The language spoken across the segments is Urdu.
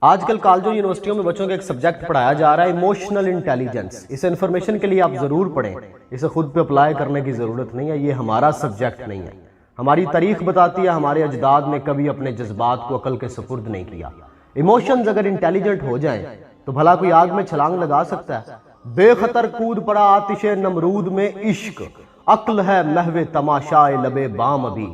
آج کل کالجوں یونیورسٹیوں میں بچوں کے ایک سبجیکٹ پڑھایا جا رہا ہے ایموشنل انٹیلیجنس. اسے انفارمیشن کے لیے آپ ضرور پڑھیں, اسے خود پہ اپلائی کرنے کی ضرورت نہیں ہے, یہ ہمارا سبجیکٹ نہیں ہے. ہماری تاریخ بتاتی ہے ہمارے اجداد نے کبھی اپنے جذبات کو عقل کے سپرد نہیں کیا. ایموشنز اگر انٹیلیجنٹ ہو جائیں تو بھلا کوئی آگ میں چھلانگ لگا سکتا ہے؟ بے خطر کود پڑا آتش نمرود میں عشق, عقل ہے محو تماشائے لبے بام ابھی.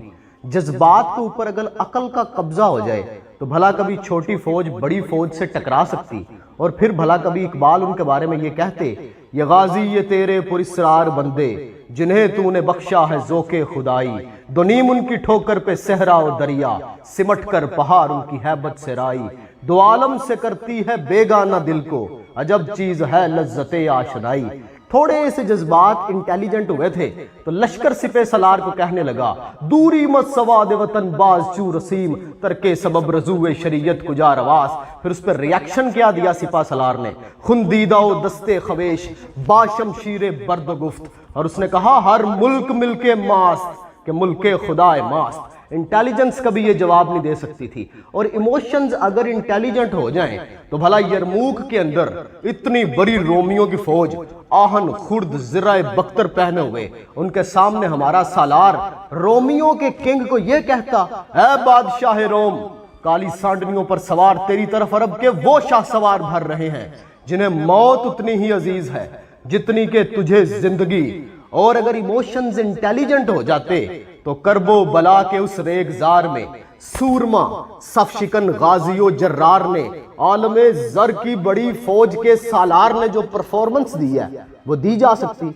جذبات کے اوپر اگر عقل کا قبضہ ہو جائے تو بھلا کبھی چھوٹی فوج بڑی فوج سے ٹکرا سکتی؟ اور پھر بھلا کبھی اقبال ان کے بارے میں یہ کہتے, یہ غازی یہ تیرے پراسرار بندے جنہیں تو نے بخشا ہے ذوق خدائی, دو نیم ان کی ٹھوکر پہ صحرا و دریا سمٹ کر پہاڑ ان کی ہیبت سے رائی. دو عالم سے کرتی ہے بیگانہ دل کو عجب چیز ہے لذت آشنائی. تھوڑے سے جذبات انٹیلیجنٹ ہوئے تھے تو لشکر سپہ سالار کو کہنے لگا, دوری مت سواد وطن باز چو رسیم ترکے سبب رضوع شریعت کجا رواس. پھر اس پر ریاکشن کیا دیا سپہ سالار نے, خندیدہ و دستے خویش باشمشیر برد و گفت, اور اس نے کہا ہر ملک مل کے ماست کہ ملک خدا ماست. انٹیلیجنس کبھی یہ جواب نہیں دے سکتی تھی. اور ایموشنز اگر انٹیلیجنٹ ہو جائیں تو بھلا یرموک کے اندر اتنی بڑی رومیوں کی فوج آہن خرد زرہ بختر پہنے ہوئے, ان کے سامنے ہمارا سالار رومیوں کے کنگ کو یہ کہتا, اے بادشاہ روم, کالی سانڈنیوں پر سوار تیری طرف عرب کے وہ شاہ سوار بھر رہے ہیں جنہیں موت اتنی ہی عزیز ہے جتنی کہ تجھے زندگی. اور اگر ایموشنز انٹیلیجنٹ ہو جاتے تو کرب و بلا کے اس ریگزار میں سورما صف شکن غازی و جرار نے عالم زر کی بڑی فوج کے سالار نے جو پرفارمنس دی ہے وہ دی جا سکتی؟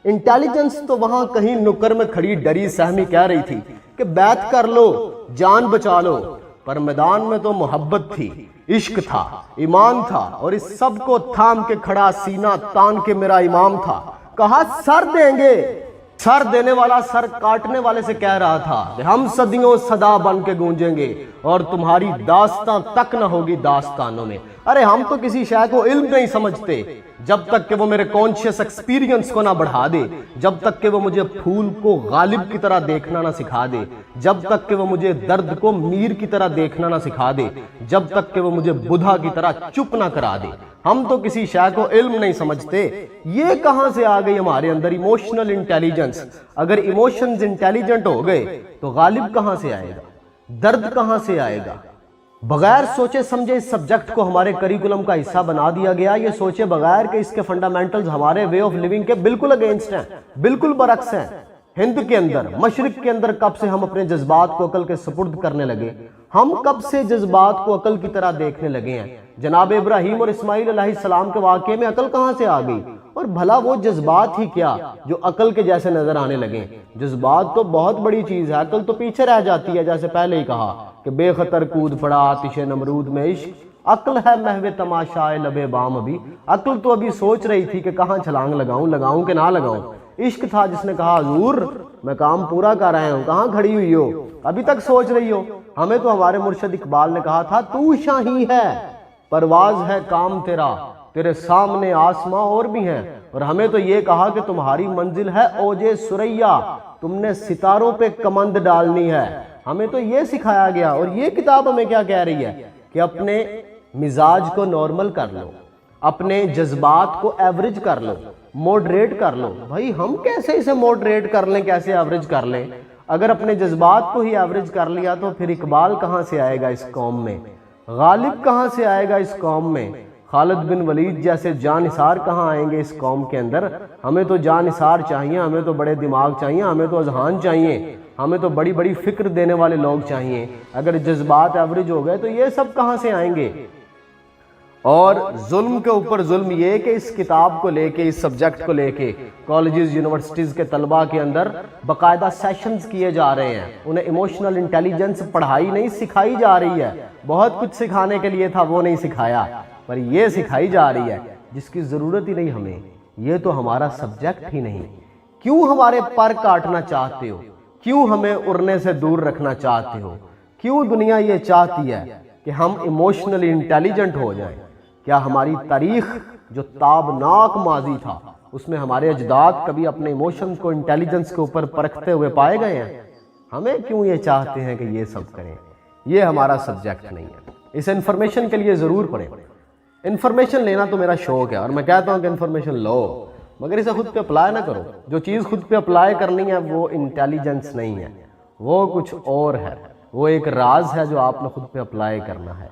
انٹیلیجنس تو وہاں کہیں نکر میں کھڑی ڈری سہمی کہہ رہی تھی کہ بیعت کر لو جان بچا لو, پر میدان میں تو محبت تھی, عشق تھا, ایمان تھا, اور اس سب کو تھام کے کھڑا سینہ تان کے میرا امام تھا. کہا سر دیں گے, سر دینے والا سر کاٹنے والے سے کہہ رہا تھا کہ ہم صدیوں صدا بن کے گونجیں گے اور تمہاری داستان تک نہ ہوگی داستانوں میں. ارے ہم تو کسی شے کو علم نہیں سمجھتے جب تک کہ وہ میرے کانشیس ایکسپیرینس کو نہ بڑھا دے, جب تک کہ وہ مجھے پھول کو غالب کی طرح دیکھنا نہ سکھا دے, جب تک کہ وہ مجھے درد کو میر کی طرح دیکھنا نہ سکھا دے, جب تک کہ وہ مجھے بدھا کی طرح چپ نہ کرا دے. ہم تو کسی شے کو علم نہیں سمجھتے. یہ کہاں سے آ گئی ہمارے اندر ایموشنل انٹیلیجنس؟ اگر ایموشنز انٹیلیجنٹ ہو گئے تو غالب کہاں سے آئے گا, درد کہاں سے آئے گا؟ بغیر سوچے سمجھے اس سبجیکٹ کو ہمارے کریکولم کا حصہ بنا دیا گیا, یہ سوچے بغیر کہ اس کے فنڈامنٹلز ہمارے وے آف لیونگ کے بالکل اگینسٹ ہیں, بالکل برعکس ہیں. ہند کے اندر, مشرق کے اندر کب سے ہم اپنے جذبات کو عقل کے سپرد کرنے لگے؟ ہم کب سے جذبات کو عقل کی طرح دیکھنے لگے ہیں؟ جناب ابراہیم اور اسماعیل علیہ السلام کے واقعے میں عقل کہاں سے آ گئی؟ اور بھلا وہ جذبات ہی کیا جو عقل کے جیسے نظر آنے لگے؟ جذبات تو بہت بڑی چیز ہے, عقل تو پیچھے رہ جاتی ہے. جیسے پہلے ہی کہا کہ بے خطر کود پڑا آتش نمرود میں عشق, عقل ہے محو تماشائے لبے بام ابھی. عقل تو ابھی سوچ رہی تھی کہ کہاں چھلانگ لگاؤں کہ نہ لگاؤں. عشق تھا جس نے کہا حضور میں کام پورا کر رہا ہوں, کہاں کھڑی ہوئی ہو, ابھی تک سوچ رہی ہو. ہمیں تو ہمارے مرشد اقبال نے کہا تھا تو شاہی ہے, پرواز ہے کام تیرا, تیرے سامنے آسماں اور بھی ہیں. اور ہمیں تو یہ کہا کہ تمہاری منزل ہے اوج سریا, تم نے ستاروں پہ کمند ڈالنی ہے. ہمیں تو یہ سکھایا گیا. اور یہ کتاب ہمیں کیا کہہ رہی ہے کہ اپنے مزاج کو نارمل کر لو, اپنے جذبات کو ایوریج کر لو, موڈریٹ کر لو. بھائی ہم کیسے اسے موڈریٹ کر لیں, کیسے ایوریج کر لیں؟ اگر اپنے جذبات کو ہی ایوریج کر لیا تو پھر اقبال کہاں سے آئے گا اس قوم میں, غالب کہاں سے آئے گا اس قوم میں, خالد بن ولید جیسے جانثار کہاں آئیں گے اس قوم کے اندر؟ ہمیں تو جانثار چاہیے, ہمیں تو بڑے دماغ چاہیے, ہمیں تو اذہان چاہیے, ہمیں تو بڑی بڑی فکر دینے والے لوگ چاہیے. اگر جذبات ایوریج ہو گئے تو یہ سب کہاں سے آئیں گے؟ اور ظلم کے اوپر ظلم یہ کہ اس کتاب کو لے کے, اس سبجیکٹ کو لے کے کالجز یونیورسٹیز کے طلباء کے اندر باقاعدہ سیشنز کیے جا رہے ہیں. انہیں ایموشنل انٹیلیجنس پڑھائی نہیں سکھائی جا رہی ہے. بہت کچھ سکھانے کے لیے تھا وہ نہیں سکھایا, پر یہ سکھائی جا رہی ہے جس کی ضرورت ہی نہیں ہمیں. یہ تو ہمارا سبجیکٹ ہی نہیں. کیوں ہمارے پر کاٹنا چاہتے ہو, کیوں ہمیں اڑنے سے دور رکھنا چاہتے ہو, کیوں دنیا یہ چاہتی ہے کہ ہم ایموشنلی انٹیلیجنٹ ہو جائیں؟ کیا ہماری تاریخ جو تابناک ماضی تھا اس میں ہمارے اجداد کبھی اپنے ایموشنز کو انٹیلیجنس کے اوپر پرکھتے ہوئے پائے گئے ہیں؟ ہمیں کیوں یہ چاہتے ہیں کہ یہ سب کریں؟ یہ ہمارا سبجیکٹ نہیں ہے. اس انفارمیشن کے لیے ضرور پڑھیں. انفارمیشن لینا تو میرا شوق ہے اور میں کہتا ہوں کہ انفارمیشن لو، مگر اسے خود پہ اپلائی نہ کرو. جو چیز خود پہ اپلائی کرنی ہے وہ انٹیلیجنس نہیں ہے، وہ کچھ اور ہے، وہ ایک راز ہے جو آپ نے خود پہ اپلائی کرنا ہے.